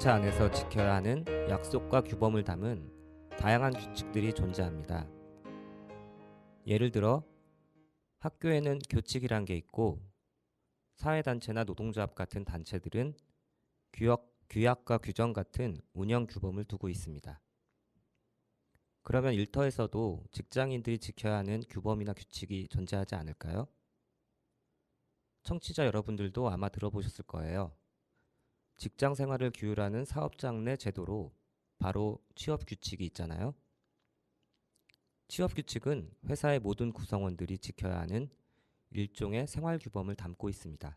공동체 안에서 지켜야 하는 약속과 규범을 담은 다양한 규칙들이 존재합니다. 예를 들어 학교에는 교칙이란 게 있고 사회단체나 노동조합 같은 단체들은 규약과 규정 같은 운영 규범을 두고 있습니다. 그러면 일터에서도 직장인들이 지켜야 하는 규범이나 규칙이 존재하지 않을까요? 청취자 여러분들도 아마 들어보셨을 거예요. 직장 생활을 규율하는 사업장 내 제도로 바로 취업 규칙이 있잖아요. 취업 규칙은 회사의 모든 구성원들이 지켜야 하는 일종의 생활 규범을 담고 있습니다.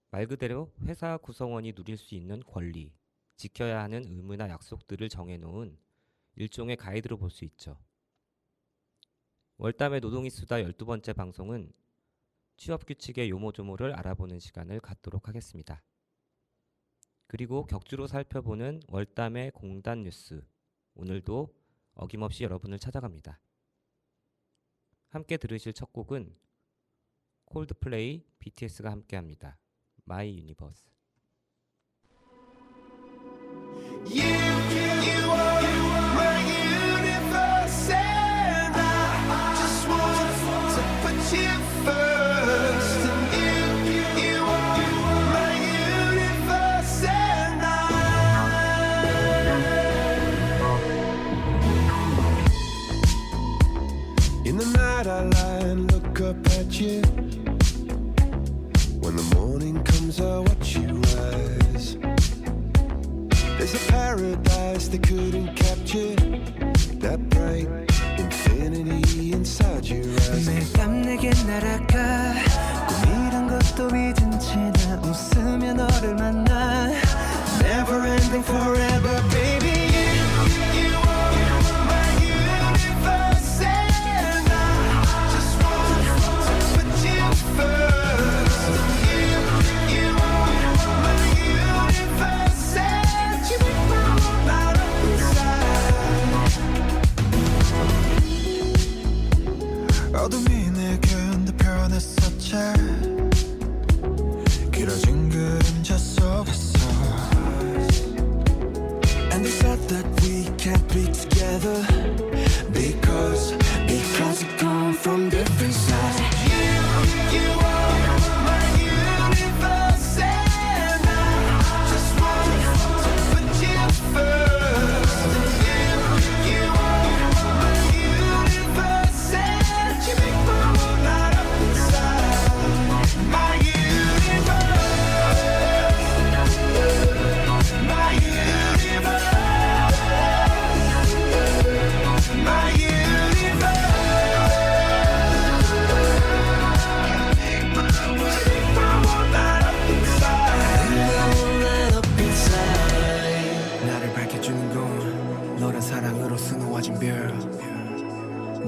말 그대로 회사 구성원이 누릴 수 있는 권리, 지켜야 하는 의무나 약속들을 정해놓은 일종의 가이드로 볼 수 있죠. 월담의 노동이수다 12번째 방송은 취업 규칙의 요모조모를 알아보는 시간을 갖도록 하겠습니다. 그리고 격주로 살펴보는 월담의 공단 뉴스, 오늘도 어김없이 여러분을 찾아갑니다. 함께 들으실 첫 곡은 콜드플레이, BTS가 함께합니다. My Universe. You are my universe, and I just want to put you first. And you are my universe, and in the night I lie and look up at you. When the morning comes I watch you rise. There's a paradise they couldn't capture, that bright infinity inside your eyes. 매일 밤 내게 날아가 꿈이란 것도 잊은 채 나 웃으며 너를 만나. Never ending forever, baby. You are my universe, and I just want to put you first. You are my universe, and you make my world light up inside. 어둠이 내겐 더 변했었지. 길어진 그림자 속에서. And they said that we can't be together because we come from different sides. You are my universe, and I just want to put you first. You are my universe, and you make my world light up inside. My universe, my universe, my universe. 나를 밝혀주는 건 너란 사랑으로 수놓아진 별.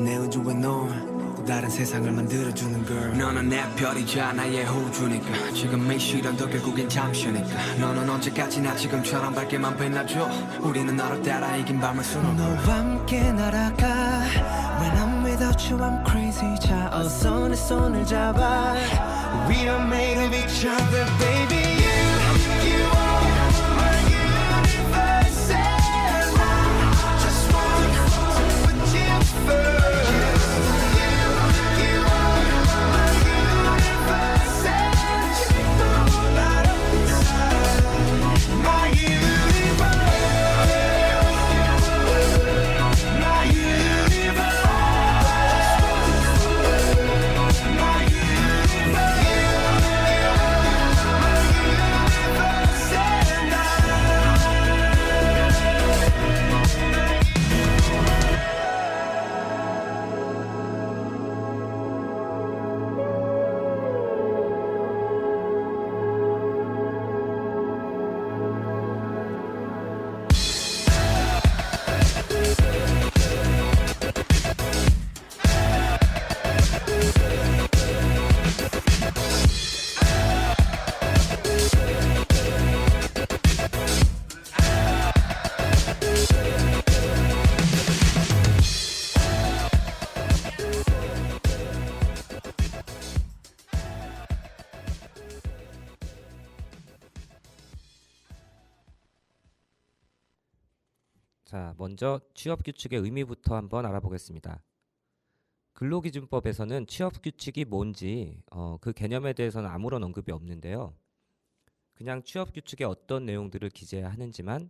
내 우주에 넌 다른 세상을 만들어주는 걸. 너는 내 별이자 나의 호주니까. 지금 이 시련도 결국엔 잠시니까. 너는 언제까지나 지금처럼 밝게만 빛나줘. 우리는 너를 따라 이긴 밤을 수놓아. 너와 함께 날아가. When I'm without you I'm crazy. 자 어서 내 손을 잡아. We are made of each other, baby. You are my universe, and I just want to put you first. You are my universe, and you make my world light up inside. My universe, my universe, my universe. 자, 먼저 취업 규칙의 의미부터 한번 알아보겠습니다. 근로기준법에서는 취업 규칙이 뭔지 그 개념에 대해서는 아무런 언급이 없는데요. 그냥 취업 규칙의 어떤 내용들을 기재하는지만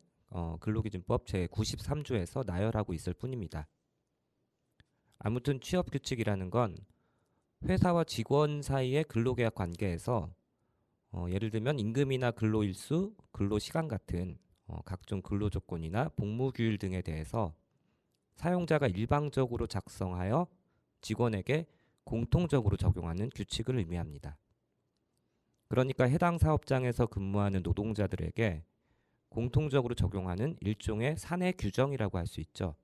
근로기준법 제93조에서 나열하고 있을 뿐입니다. 아무튼 취업 규칙이라는 건 회사와 직원 사이의 근로계약 관계에서 예를 들면 임금이나 근로일수, 근로시간 같은 각종 근로조건이나 복무규율 등에 대해서 사용자가 일방적으로 작성하여 직원에게 공통적으로 적용하는 규칙을 의미합니다. 그러니까 해당 사업장에서 근무하는 노동자들에게 공통적으로 적용하는 일종의 사내 규정이라고 할 수 있죠.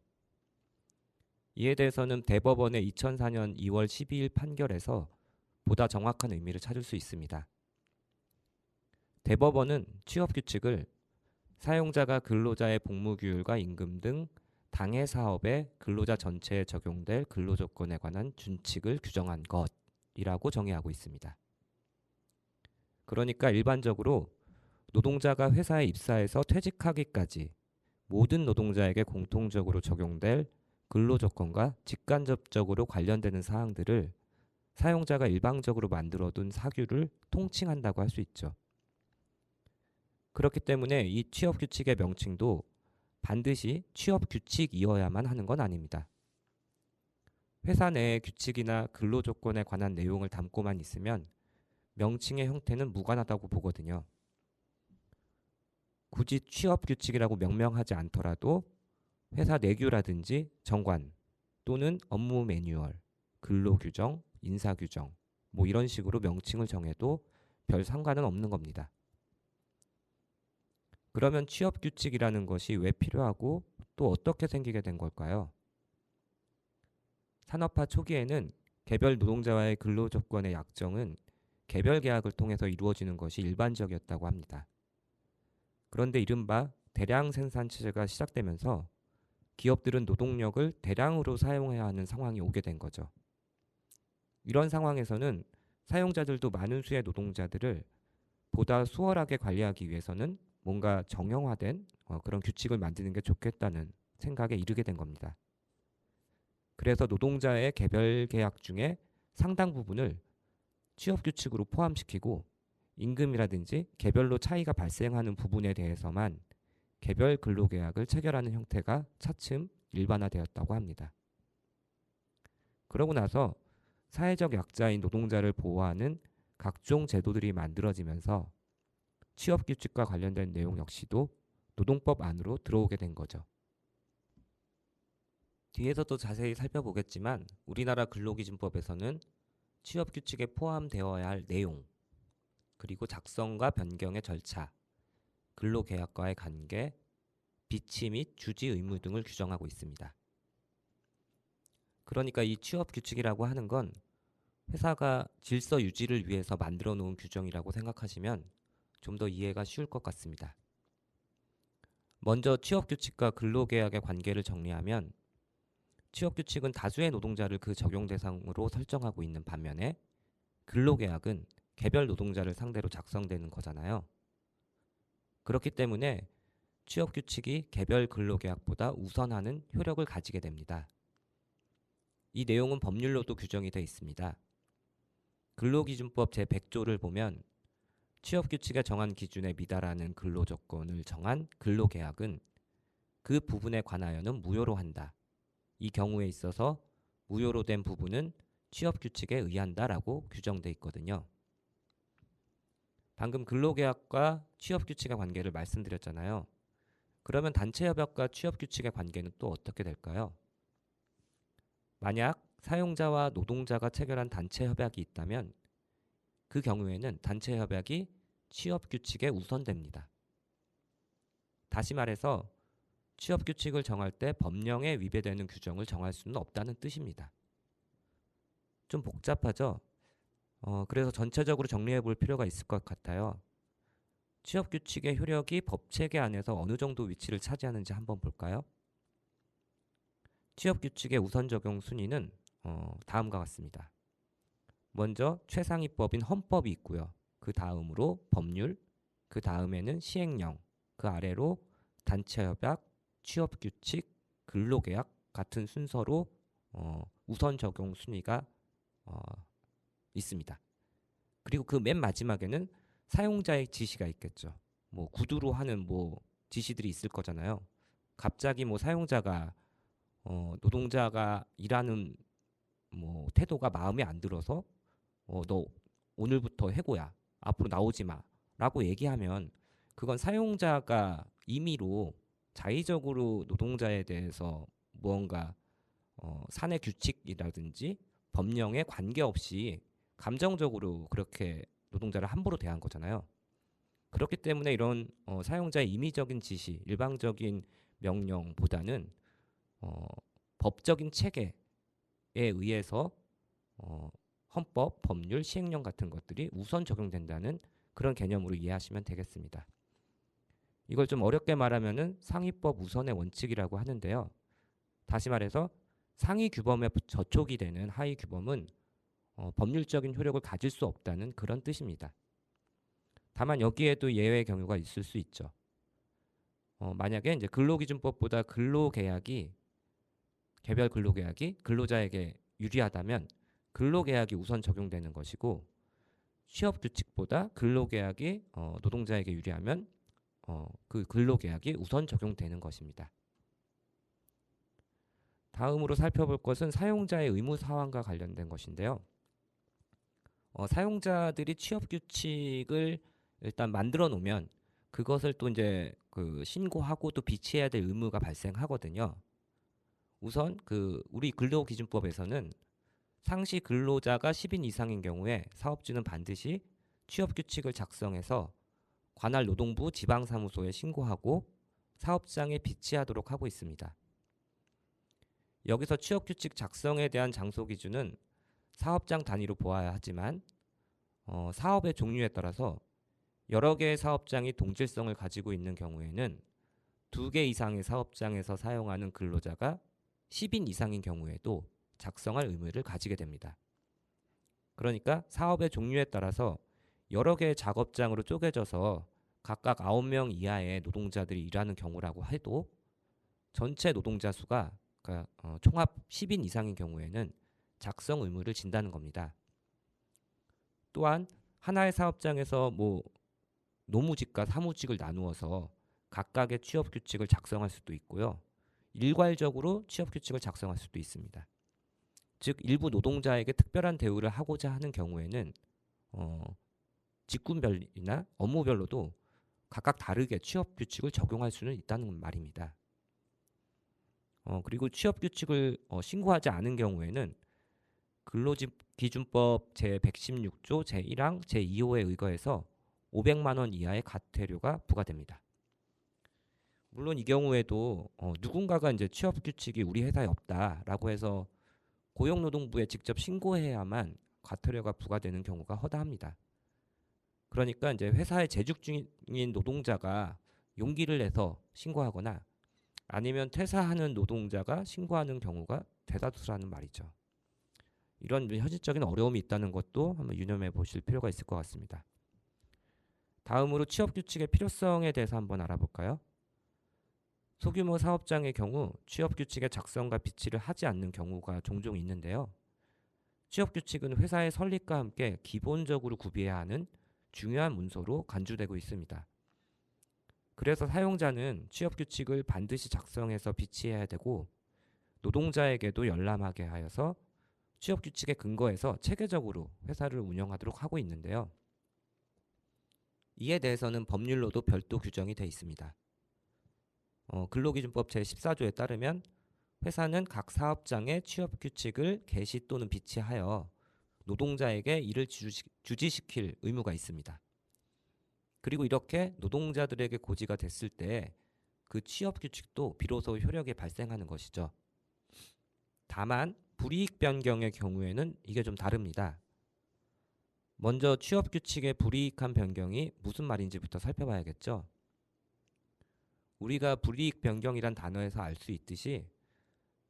이에 대해서는 대법원의 2004년 2월 12일 판결에서 보다 정확한 의미를 찾을 수 있습니다. 대법원은 취업 규칙을 사용자가 근로자의 복무규율과 임금 등 당해 사업에 근로자 전체에 적용될 근로조건에 관한 준칙을 규정한 것이라고 정의하고 있습니다. 그러니까 일반적으로 노동자가 회사에 입사해서 퇴직하기까지 모든 노동자에게 공통적으로 적용될 근로조건과 직간접적으로 관련되는 사항들을 사용자가 일방적으로 만들어둔 사규를 통칭한다고 할 수 있죠. 그렇기 때문에 이 취업규칙의 명칭도 반드시 취업규칙이어야만 하는 건 아닙니다. 회사 내의 규칙이나 근로조건에 관한 내용을 담고만 있으면 명칭의 형태는 무관하다고 보거든요. 굳이 취업규칙이라고 명명하지 않더라도 회사 내규라든지 정관 또는 업무 매뉴얼, 근로규정, 인사규정 뭐 이런 식으로 명칭을 정해도 별 상관은 없는 겁니다. 그러면 취업규칙이라는 것이 왜 필요하고 또 어떻게 생기게 된 걸까요? 산업화 초기에는 개별 노동자와의 근로조건의 약정은 개별 계약을 통해서 이루어지는 것이 일반적이었다고 합니다. 그런데 이른바 대량 생산 체제가 시작되면서 기업들은 노동력을 대량으로 사용해야 하는 상황이 오게 된 거죠. 이런 상황에서는 사용자들도 많은 수의 노동자들을 보다 수월하게 관리하기 위해서는 뭔가 정형화된 그런 규칙을 만드는 게 좋겠다는 생각에 이르게 된 겁니다. 그래서 노동자의 개별 계약 중에 상당 부분을 취업 규칙으로 포함시키고 임금이라든지 개별로 차이가 발생하는 부분에 대해서만 개별 근로계약을 체결하는 형태가 차츰 일반화되었다고 합니다. 그러고 나서 사회적 약자인 노동자를 보호하는 각종 제도들이 만들어지면서 취업규칙과 관련된 내용 역시도 노동법 안으로 들어오게 된 거죠. 뒤에서도 자세히 살펴보겠지만 우리나라 근로기준법에서는 취업규칙에 포함되어야 할 내용, 그리고 작성과 변경의 절차, 근로계약과의 관계, 비치 및 주지 의무 등을 규정하고 있습니다. 그러니까 이 취업규칙이라고 하는 건 회사가 질서 유지를 위해서 만들어 놓은 규정이라고 생각하시면 좀 더 이해가 쉬울 것 같습니다. 먼저 취업규칙과 근로계약의 관계를 정리하면 취업규칙은 다수의 노동자를 그 적용 대상으로 설정하고 있는 반면에 근로계약은 개별 노동자를 상대로 작성되는 거잖아요. 그렇기 때문에 취업규칙이 개별 근로계약보다 우선하는 효력을 가지게 됩니다. 이 내용은 법률로도 규정이 되어 있습니다. 근로기준법 제100조를 보면 취업규칙에 정한 기준에 미달하는 근로조건을 정한 근로계약은 그 부분에 관하여는 무효로 한다. 이 경우에 있어서 무효로 된 부분은 취업규칙에 의한다라고 규정되어 있거든요. 방금 근로계약과 취업규칙의 관계를 말씀드렸잖아요. 그러면 단체협약과 취업규칙의 관계는 또 어떻게 될까요? 만약 사용자와 노동자가 체결한 단체협약이 있다면 그 경우에는 단체협약이 취업규칙에 우선됩니다. 다시 말해서 취업규칙을 정할 때 법령에 위배되는 규정을 정할 수는 없다는 뜻입니다. 좀 복잡하죠? 그래서 전체적으로 정리해 볼 필요가 있을 것 같아요. 취업규칙의 효력이 법체계 안에서 어느 정도 위치를 차지하는지 한번 볼까요? 취업규칙의 우선 적용 순위는 다음과 같습니다. 먼저 최상위법인 헌법이 있고요. 그 다음으로 법률, 그 다음에는 시행령, 그 아래로 단체협약, 취업규칙, 근로계약 같은 순서로 우선 적용 순위가 어, 있습니다. 그리고 그 맨 마지막에는 사용자의 지시가 있겠죠. 뭐 구두로 하는 뭐 지시들이 있을 거잖아요. 갑자기 뭐 사용자가 노동자가 일하는 뭐 태도가 마음에 안 들어서 너 오늘부터 해고야. 앞으로 나오지 마라고 얘기하면 그건 사용자가 임의로 자의적으로 노동자에 대해서 무언가 사내 규칙이라든지 법령에 관계없이 감정적으로 그렇게 노동자를 함부로 대한 거잖아요. 그렇기 때문에 이런 사용자의 임의적인 지시, 일방적인 명령보다는 법적인 체계에 의해서 헌법, 법률, 시행령 같은 것들이 우선 적용된다는 그런 개념으로 이해하시면 되겠습니다. 이걸 좀 어렵게 말하면은 상위법 우선의 원칙이라고 하는데요. 다시 말해서 상위 규범에 저촉이 되는 하위 규범은 법률적인 효력을 가질 수 없다는 그런 뜻입니다. 다만 여기에도 예외 경우가 있을 수 있죠. 만약에 이제 근로기준법보다 개별 근로계약이 근로자에게 유리하다면 근로계약이 우선 적용되는 것이고 취업규칙보다 근로계약이 노동자에게 유리하면 그 근로계약이 우선 적용되는 것입니다. 다음으로 살펴볼 것은 사용자의 의무 사항과 관련된 것인데요. 사용자들이 취업규칙을 일단 만들어 놓으면 그것을 또 이제 그 신고하고 또 비치해야 될 의무가 발생하거든요. 우선 우리 근로기준법에서는 상시 근로자가 10인 이상인 경우에 사업주는 반드시 취업규칙을 작성해서 관할 노동부 지방사무소에 신고하고 사업장에 비치하도록 하고 있습니다. 여기서 취업규칙 작성에 대한 장소 기준은 사업장 단위로 보아야 하지만 사업의 종류에 따라서 여러 개의 사업장이 동질성을 가지고 있는 경우에는 2개 이상의 사업장에서 사용하는 근로자가 10인 이상인 경우에도 작성할 의무를 가지게 됩니다. 그러니까 사업의 종류에 따라서 여러 개의 작업장으로 쪼개져서 각각 9명 이하의 노동자들이 일하는 경우라고 해도 전체 노동자 수가 그러니까 총합 10인 이상인 경우에는 작성 의무를 진다는 겁니다. 또한 하나의 사업장에서 뭐 노무직과 사무직을 나누어서 각각의 취업규칙을 작성할 수도 있고요. 일괄적으로 취업규칙을 작성할 수도 있습니다. 즉 일부 노동자에게 특별한 대우를 하고자 하는 경우에는 직군별이나 업무별로도 각각 다르게 취업규칙을 적용할 수는 있다는 말입니다. 그리고 취업규칙을 신고하지 않은 경우에는 근로기준법 제116조 제1항 제2호에 의거해서 500만 원 이하의 과태료가 부과됩니다. 물론 이 경우에도 누군가가 이제 취업규칙이 우리 회사에 없다라고 해서 고용노동부에 직접 신고해야만 과태료가 부과되는 경우가 허다합니다. 그러니까 이제 회사에 재직 중인 노동자가 용기를 내서 신고하거나 아니면 퇴사하는 노동자가 신고하는 경우가 대다수라는 말이죠. 이런 현실적인 어려움이 있다는 것도 한번 유념해 보실 필요가 있을 것 같습니다. 다음으로 취업규칙의 필요성에 대해서 한번 알아볼까요? 소규모 사업장의 경우 취업규칙의 작성과 비치를 하지 않는 경우가 종종 있는데요. 취업규칙은 회사의 설립과 함께 기본적으로 구비해야 하는 중요한 문서로 간주되고 있습니다. 그래서 사용자는 취업규칙을 반드시 작성해서 비치해야 되고 노동자에게도 열람하게 하여서 취업규칙에 근거해서 체계적으로 회사를 운영하도록 하고 있는데요. 이에 대해서는 법률로도 별도 규정이 되어 있습니다. 근로기준법 제14조에 따르면 회사는 각 사업장의 취업규칙을 게시 또는 비치하여 노동자에게 이를 주지시킬 의무가 있습니다. 그리고 이렇게 노동자들에게 고지가 됐을 때 그 취업규칙도 비로소 효력이 발생하는 것이죠. 다만 불이익 변경의 경우에는 이게 좀 다릅니다. 먼저 취업규칙의 불이익한 변경이 무슨 말인지부터 살펴봐야겠죠. 우리가 불이익 변경이란 단어에서 알 수 있듯이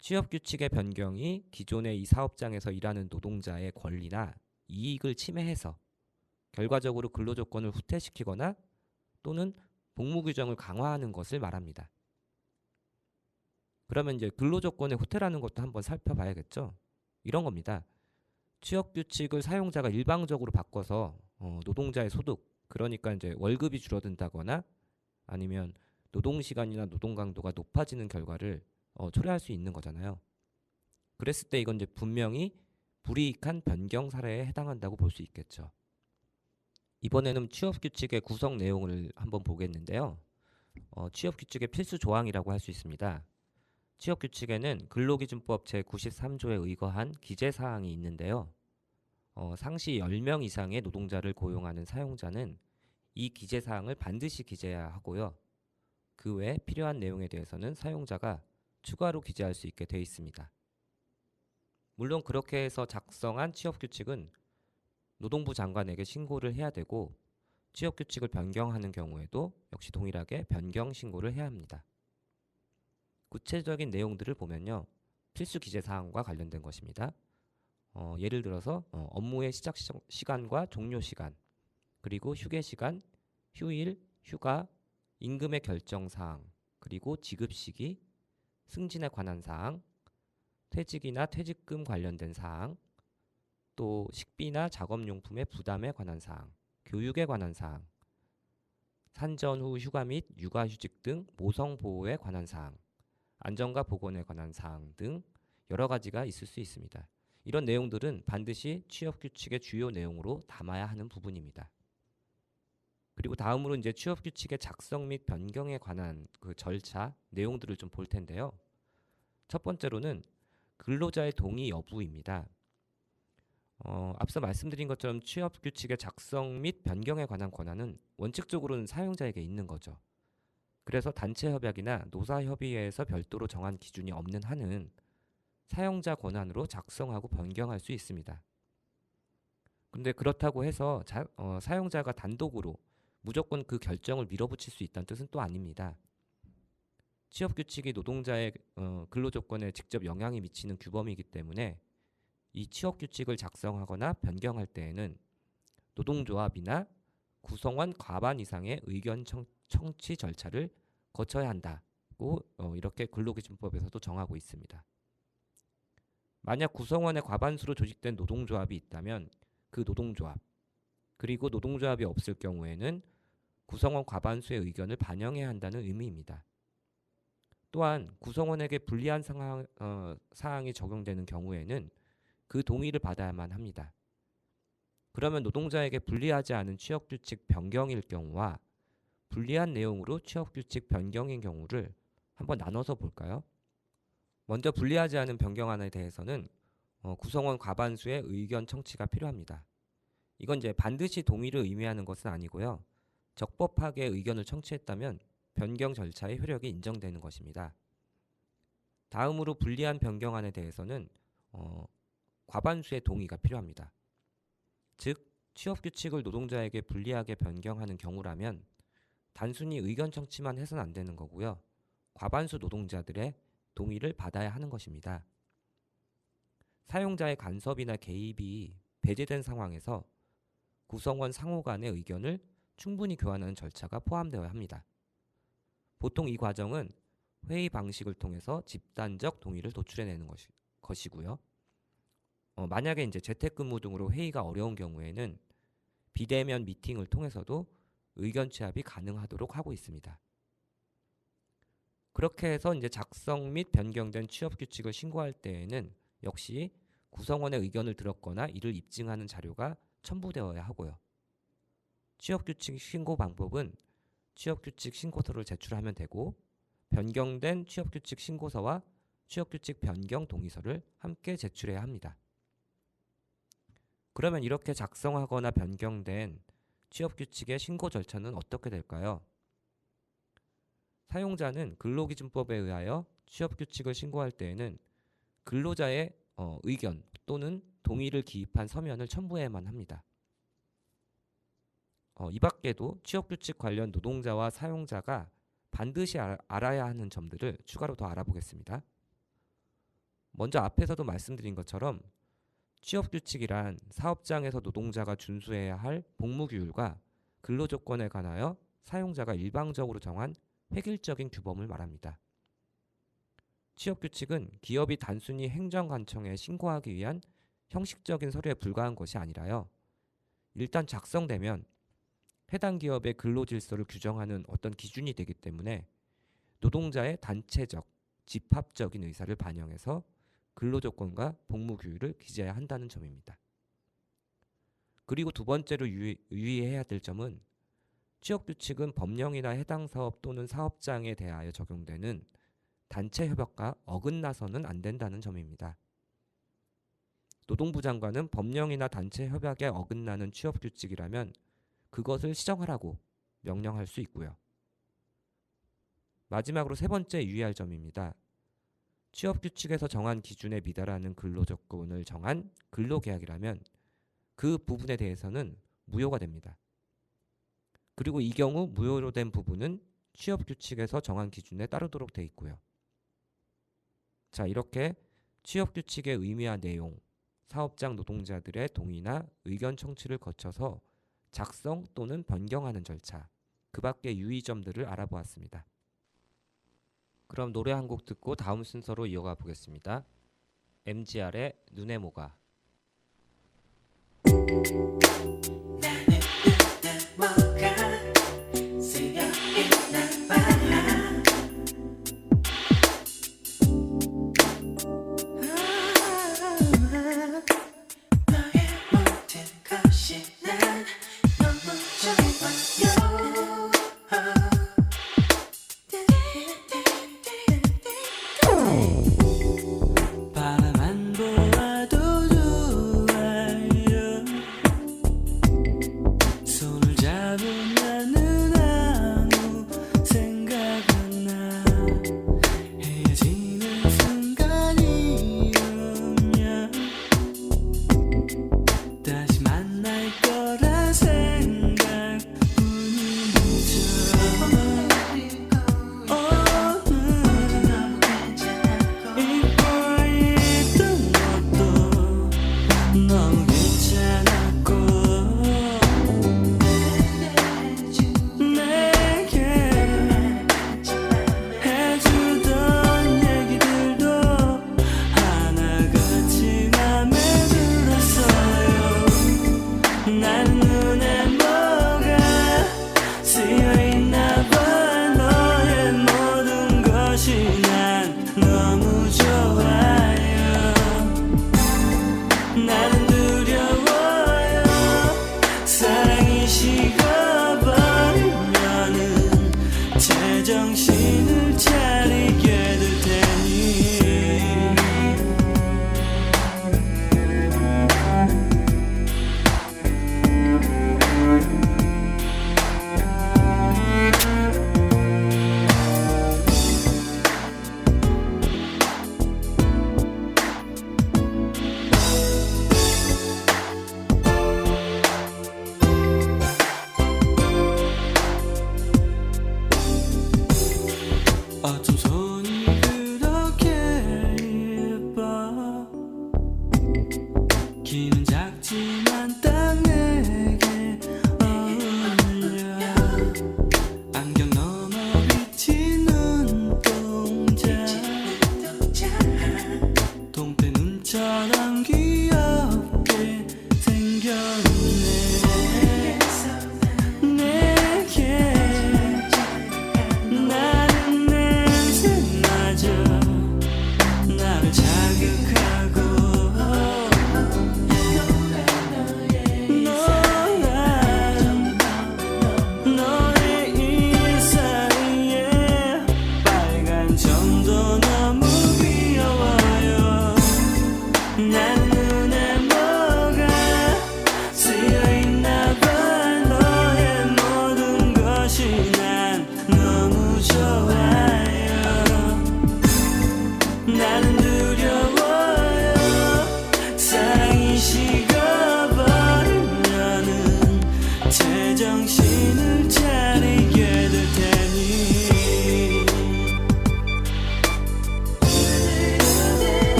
취업규칙의 변경이 기존의 이 사업장에서 일하는 노동자의 권리나 이익을 침해해서 결과적으로 근로조건을 후퇴시키거나 또는 복무규정을 강화하는 것을 말합니다. 그러면 이제 근로조건에 호태라는 것도 한번 살펴봐야겠죠. 이런 겁니다. 취업규칙을 사용자가 일방적으로 바꿔서 노동자의 소득, 그러니까 이제 월급이 줄어든다거나 아니면 노동시간이나 노동강도가 높아지는 결과를 초래할 수 있는 거잖아요. 그랬을 때 이건 이제 분명히 불이익한 변경 사례에 해당한다고 볼 수 있겠죠. 이번에는 취업규칙의 구성 내용을 한번 보겠는데요. 취업규칙의 필수 조항이라고 할 수 있습니다. 취업규칙에는 근로기준법 제93조에 의거한 기재사항이 있는데요. 상시 10명 이상의 노동자를 고용하는 사용자는 이 기재사항을 반드시 기재해야 하고요. 그 외 필요한 내용에 대해서는 사용자가 추가로 기재할 수 있게 되어 있습니다. 물론 그렇게 해서 작성한 취업규칙은 노동부 장관에게 신고를 해야 되고 취업규칙을 변경하는 경우에도 역시 동일하게 변경 신고를 해야 합니다. 구체적인 내용들을 보면요. 필수 기재사항과 관련된 것입니다. 예를 들어서 업무의 시작 시간과 종료 시간, 그리고 휴게 시간, 휴일, 휴가, 임금의 결정 사항, 그리고 지급 시기, 승진에 관한 사항, 퇴직이나 퇴직금 관련된 사항, 또 식비나 작업용품의 부담에 관한 사항, 교육에 관한 사항, 산전 후 휴가 및 육아휴직 등 모성 보호에 관한 사항, 안전과 보건에 관한 사항 등 여러 가지가 있을 수 있습니다. 이런 내용들은 반드시 취업규칙의 주요 내용으로 담아야 하는 부분입니다. 그리고 다음으로 이제 취업규칙의 작성 및 변경에 관한 그 절차 내용들을 좀 볼 텐데요. 첫 번째로는 근로자의 동의 여부입니다. 앞서 말씀드린 것처럼 취업규칙의 작성 및 변경에 관한 권한은 원칙적으로는 사용자에게 있는 거죠. 그래서 단체협약이나 노사협의회에서 별도로 정한 기준이 없는 한은 사용자 권한으로 작성하고 변경할 수 있습니다. 근데 그렇다고 해서 사용자가 단독으로 무조건 그 결정을 밀어붙일 수 있다는 뜻은 또 아닙니다. 취업규칙이 노동자의 근로조건에 직접 영향이 미치는 규범이기 때문에 이 취업규칙을 작성하거나 변경할 때에는 노동조합이나 구성원 과반 이상의 의견 청취 절차를 거쳐야 한다고 이렇게 근로기준법에서도 정하고 있습니다. 만약 구성원의 과반수로 조직된 노동조합이 있다면 그 노동조합, 그리고 노동조합이 없을 경우에는 구성원 과반수의 의견을 반영해야 한다는 의미입니다. 또한 구성원에게 불리한 사항이 적용되는 경우에는 그 동의를 받아야만 합니다. 그러면 노동자에게 불리하지 않은 취업규칙 변경일 경우와 불리한 내용으로 취업규칙 변경인 경우를 한번 나눠서 볼까요? 먼저 불리하지 않은 변경안에 대해서는 구성원 과반수의 의견 청취가 필요합니다. 이건 이제 반드시 동의를 의미하는 것은 아니고요. 적법하게 의견을 청취했다면 변경 절차의 효력이 인정되는 것입니다. 다음으로 불리한 변경안에 대해서는 과반수의 동의가 필요합니다. 즉, 취업규칙을 노동자에게 불리하게 변경하는 경우라면 단순히 의견 청취만 해서는 안 되는 거고요. 과반수 노동자들의 동의를 받아야 하는 것입니다. 사용자의 간섭이나 개입이 배제된 상황에서 구성원 상호 간의 의견을 충분히 교환하는 절차가 포함되어야 합니다. 보통 이 과정은 회의 방식을 통해서 집단적 동의를 도출해내는 것이고요. 만약에 이제 재택근무 등으로 회의가 어려운 경우에는 비대면 미팅을 통해서도 의견 취합이 가능하도록 하고 있습니다. 그렇게 해서 이제 작성 및 변경된 취업규칙을 신고할 때에는 역시 구성원의 의견을 들었거나 이를 입증하는 자료가 첨부되어야 하고요. 취업규칙 신고 방법은 취업규칙 신고서를 제출하면 되고 변경된 취업규칙 신고서와 취업규칙 변경 동의서를 함께 제출해야 합니다. 그러면 이렇게 작성하거나 변경된 취업규칙의 신고 절차는 어떻게 될까요? 사용자는 근로기준법에 의하여 취업규칙을 신고할 때에는 근로자의 의견 또는 동의를 기입한 서면을 첨부해야만 합니다. 이 밖에도 취업규칙 관련 노동자와 사용자가 반드시 알아야 하는 점들을 추가로 더 알아보겠습니다. 먼저 앞에서도 말씀드린 것처럼 취업규칙이란 사업장에서 노동자가 준수해야 할 복무규율과 근로조건에 관하여 사용자가 일방적으로 정한 획일적인 규범을 말합니다. 취업규칙은 기업이 단순히 행정관청에 신고하기 위한 형식적인 서류에 불과한 것이 아니라요. 일단 작성되면 해당 기업의 근로질서를 규정하는 어떤 기준이 되기 때문에 노동자의 단체적, 집합적인 의사를 반영해서 근로조건과 복무규율을 기재해야 한다는 점입니다. 그리고 두 번째로 유의해야 될 점은 취업규칙은 법령이나 해당 사업 또는 사업장에 대하여 적용되는 단체 협약과 어긋나서는 안 된다는 점입니다. 노동부 장관은 법령이나 단체 협약에 어긋나는 취업규칙이라면 그것을 시정하라고 명령할 수 있고요. 마지막으로 세 번째 유의할 점입니다. 취업규칙에서 정한 기준에 미달하는 근로조건을 정한 근로계약이라면 그 부분에 대해서는 무효가 됩니다. 그리고 이 경우 무효로 된 부분은 취업규칙에서 정한 기준에 따르도록 돼 있고요. 자, 이렇게 취업규칙의 의미와 내용, 사업장 노동자들의 동의나 의견 청취를 거쳐서 작성 또는 변경하는 절차, 그 밖의 유의점들을 알아보았습니다. 그럼 노래 한 곡 듣고 다음 순서로 이어가 보겠습니다. MGR의 눈의 모가. 바라만 보아도 좋아요.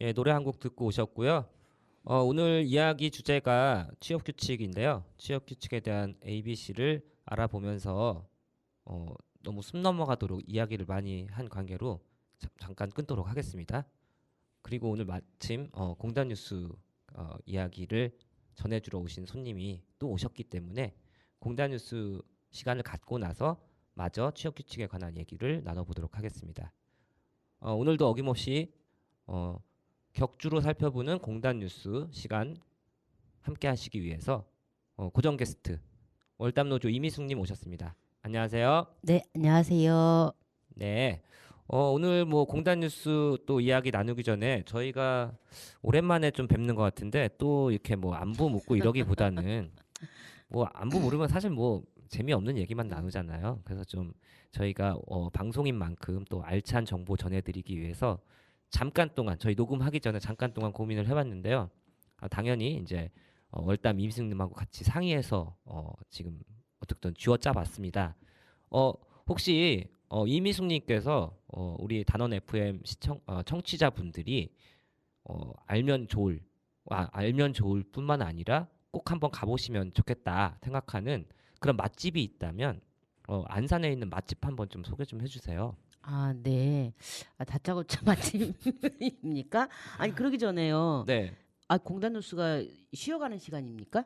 예, 노래 한 곡 듣고 오셨고요. 오늘 이야기 주제가 취업 규칙인데요. 취업 규칙에 대한 ABC를 알아보면서 너무 숨 넘어가도록 이야기를 많이 한 관계로 잠깐 끊도록 하겠습니다. 그리고 오늘 마침 공단 뉴스 이야기를 전해주러 오신 손님이 또 오셨기 때문에 공단 뉴스 시간을 갖고 나서 마저 취업 규칙에 관한 얘기를 나눠보도록 하겠습니다. 오늘도 어김없이 격주로 살펴보는 공단 뉴스 시간 함께 하시기 위해서 고정 게스트 월담노조 이미숙님 오셨습니다. 안녕하세요. 네, 안녕하세요. 네. 오늘 뭐 공단 뉴스 또 이야기 나누기 전에 저희가 오랜만에 좀 뵙는 것 같은데 또 이렇게 뭐 안부 묻고 이러기보다는 뭐 안부 물으면 사실 뭐 재미없는 얘기만 나누잖아요. 그래서 좀 저희가 방송인 만큼 또 알찬 정보 전해드리기 위해서 잠깐 동안 저희 녹음하기 전에 잠깐 동안 고민을 해봤는데요. 당연히 이제 월담 이미숙님하고 같이 상의해서 지금 어떻든 쥐어짜봤습니다. 혹시 이미숙님께서 우리 단원 FM 청취자분들이 알면 좋을 뿐만 아니라 꼭 한번 가보시면 좋겠다 생각하는 그런 맛집이 있다면 안산에 있는 맛집 한번 좀 소개 좀 해주세요. 아, 네. 다짜고짜 맛집입니까? 아니 그러기 전에요. 네. 공단 뉴스가 쉬어가는 시간입니까?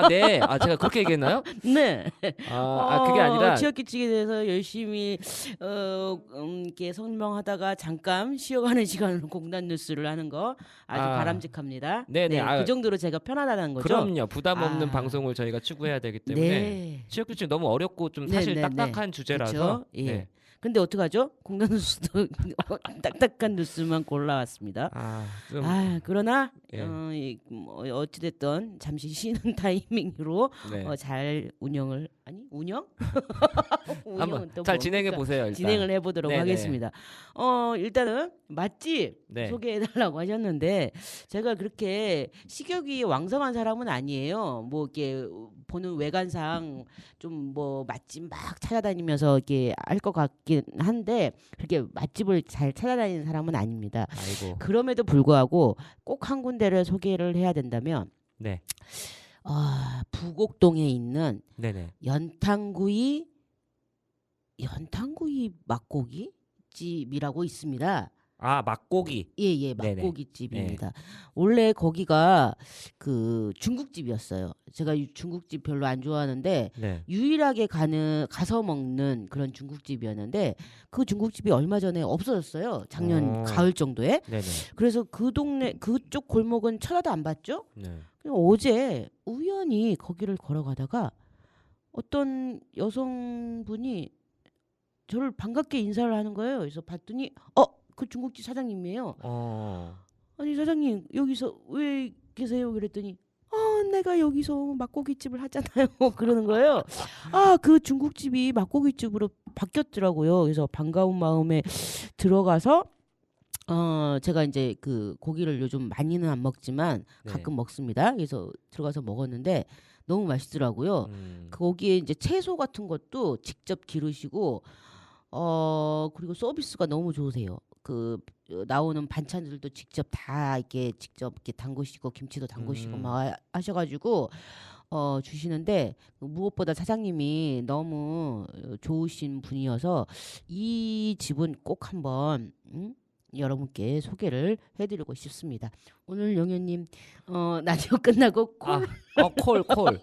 네. 제가 그렇게 얘기했나요? 네. 그게 아니라 취업 규칙에 대해서 열심히 이렇게 설명하다가 잠깐 쉬어가는 시간으로 공단 뉴스를 하는 거 아주 바람직합니다. 네네. 네, 그 정도로 제가 편하다는 거죠. 그럼요. 부담 없는 아. 방송을 저희가 추구해야 되기 때문에 네. 취업 규칙 너무 어렵고 좀 사실 네. 딱딱한 주제라서. 그렇죠? 예. 네. 근데 어떡하죠? 공단 뉴스도 딱딱한 뉴스만 골라왔습니다. 좀 그러나 예. 어찌됐든 잠시 쉬는 타이밍으로 네. 잘 운영? 한번 또 잘 뭡니까? 진행해 보세요. 일단. 진행을 해보도록 네네. 하겠습니다. 일단은 맛집 네. 소개해달라고 하셨는데 제가 그렇게 식욕이 왕성한 사람은 아니에요. 뭐 이렇게 보는 외관상 좀 뭐 맛집 막 찾아다니면서 이렇게 할 것 같긴 한데 그렇게 맛집을 잘 찾아다니는 사람은 아닙니다. 아이고. 그럼에도 불구하고 꼭 한 군데를 소개를 해야 된다면 네. 부곡동에 있는 네네. 연탄구이 막고기 집이라고 있습니다. 막고기. 예, 네네. 막고기 집입니다. 원래 거기가 그 중국집이었어요. 제가 중국집 별로 안 좋아하는데 네. 유일하게 가서 먹는 그런 중국집이었는데 그 중국집이 얼마 전에 없어졌어요. 작년 가을 정도에. 네네. 그래서 그 동네 그쪽 골목은 쳐다도 안 봤죠. 네. 어제 우연히 거기를 걸어가다가 어떤 여성분이 저를 반갑게 인사를 하는 거예요. 그래서 봤더니 그 중국집 사장님이에요. 아니 사장님 여기서 왜 계세요? 그랬더니 내가 여기서 막고기집을 하잖아요. 그러는 거예요. 그 중국집이 막고기집으로 바뀌었더라고요. 그래서 반가운 마음에 들어가서 제가 이제 그 고기를 요즘 많이는 안 먹지만 네. 가끔 먹습니다. 그래서 들어가서 먹었는데 너무 맛있더라고요. 거기에 이제 채소 같은 것도 직접 기르시고 그리고 서비스가 너무 좋으세요. 그 나오는 반찬들도 직접 담그시고 김치도 담그시고 막 하셔가지고 주시는데 무엇보다 사장님이 너무 좋으신 분이어서 이 집은 꼭 한번 여러분께 소개를 해드리고 싶습니다. 오늘 영현님 라디오 끝나고 콜. 콜.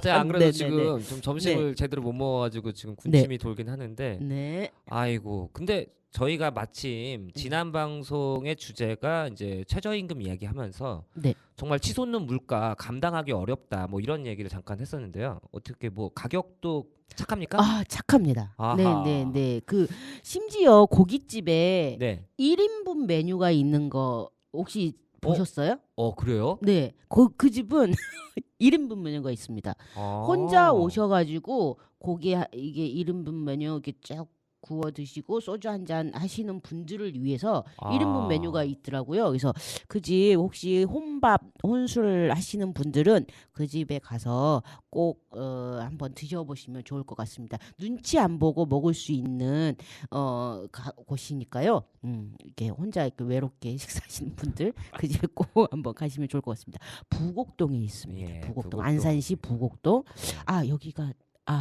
제가 안 그래도 네네네. 지금 좀 점심을 제대로 못 먹어가지고 지금 군침이 돌긴 하는데. 네. 아이고. 근데 저희가 마침 지난 방송의 주제가 이제 최저임금 이야기하면서 네. 정말 치솟는 물가 감당하기 어렵다 뭐 이런 얘기를 잠깐 했었는데요. 어떻게 뭐 가격도 착합니까? 착합니다. 아하. 네. 그 심지어 고깃집에 네. 1인분 메뉴가 있는 거 혹시 보셨어요? 그래요? 네. 그 집은 1인분 메뉴가 있습니다. 혼자 오셔가지고 고기 이게 1인분 메뉴 이렇게 쭉 구워 드시고 소주 한 잔 하시는 분들을 위해서 아. 1인분 메뉴가 있더라고요. 그래서 그 집 혹시 혼밥, 혼술 하시는 분들은 그 집에 가서 꼭 한번 드셔보시면 좋을 것 같습니다. 눈치 안 보고 먹을 수 있는 곳이니까요. 이렇게 혼자 이렇게 외롭게 식사하시는 분들 그 집에 꼭 한번 가시면 좋을 것 같습니다. 부곡동에 있습니다. 예, 부곡동, 부곡동. 안산시 부곡동. 네. 아 여기가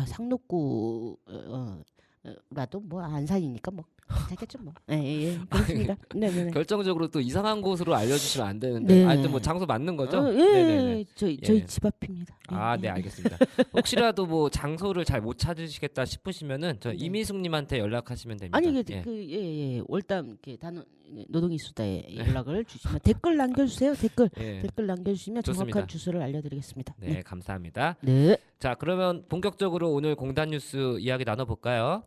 상록구 라도 뭐 안산이니까 뭐 괜찮겠죠 뭐. 예, 그렇습니다. 네네네. 결정적으로 또 이상한 곳으로 알려주시면 안 되는데. 네. 하여튼 뭐 장소 맞는 거죠? 예, 네네네. 저희 예. 집 앞입니다. 아, 네, 알겠습니다. 혹시라도 뭐 장소를 잘 못 찾으시겠다 싶으시면은 저 네. 이미숙님한테 연락하시면 됩니다. 아니 예. 예. 월담 이렇게 단원 노동이수다에 연락을 주시면 댓글 남겨주세요. 댓글 예. 남겨주시면 좋습니다. 정확한 주소를 알려드리겠습니다. 네, 감사합니다. 네. 자, 그러면 본격적으로 오늘 공단 뉴스 이야기 나눠볼까요?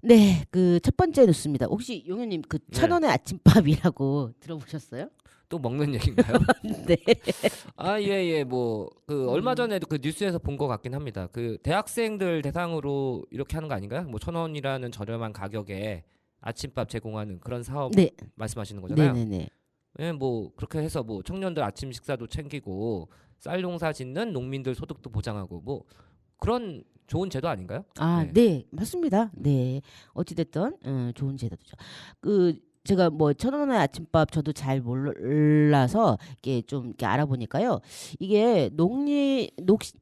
네, 그 첫 번째 뉴스입니다. 혹시 용현님 그 네. 1,000원의 아침밥이라고 들어보셨어요? 또 먹는 얘기인가요? 네. 아, 예. 뭐 그 얼마 전에도 그 뉴스에서 본 것 같긴 합니다. 그 대학생들 대상으로 이렇게 하는 거 아닌가요? 뭐 1,000원이라는 저렴한 가격에 아침밥 제공하는 그런 사업 네. 말씀하시는 거잖아요. 네네네. 예, 뭐 그렇게 해서 뭐 청년들 아침 식사도 챙기고 쌀 농사 짓는 농민들 소득도 보장하고 뭐 그런 좋은 제도 아닌가요? 아, 네, 맞습니다. 네, 어찌됐든 좋은 제도죠. 그 제가 뭐 1,000원의 아침밥 저도 잘 몰라서 이게 좀 이렇게 알아보니까요. 이게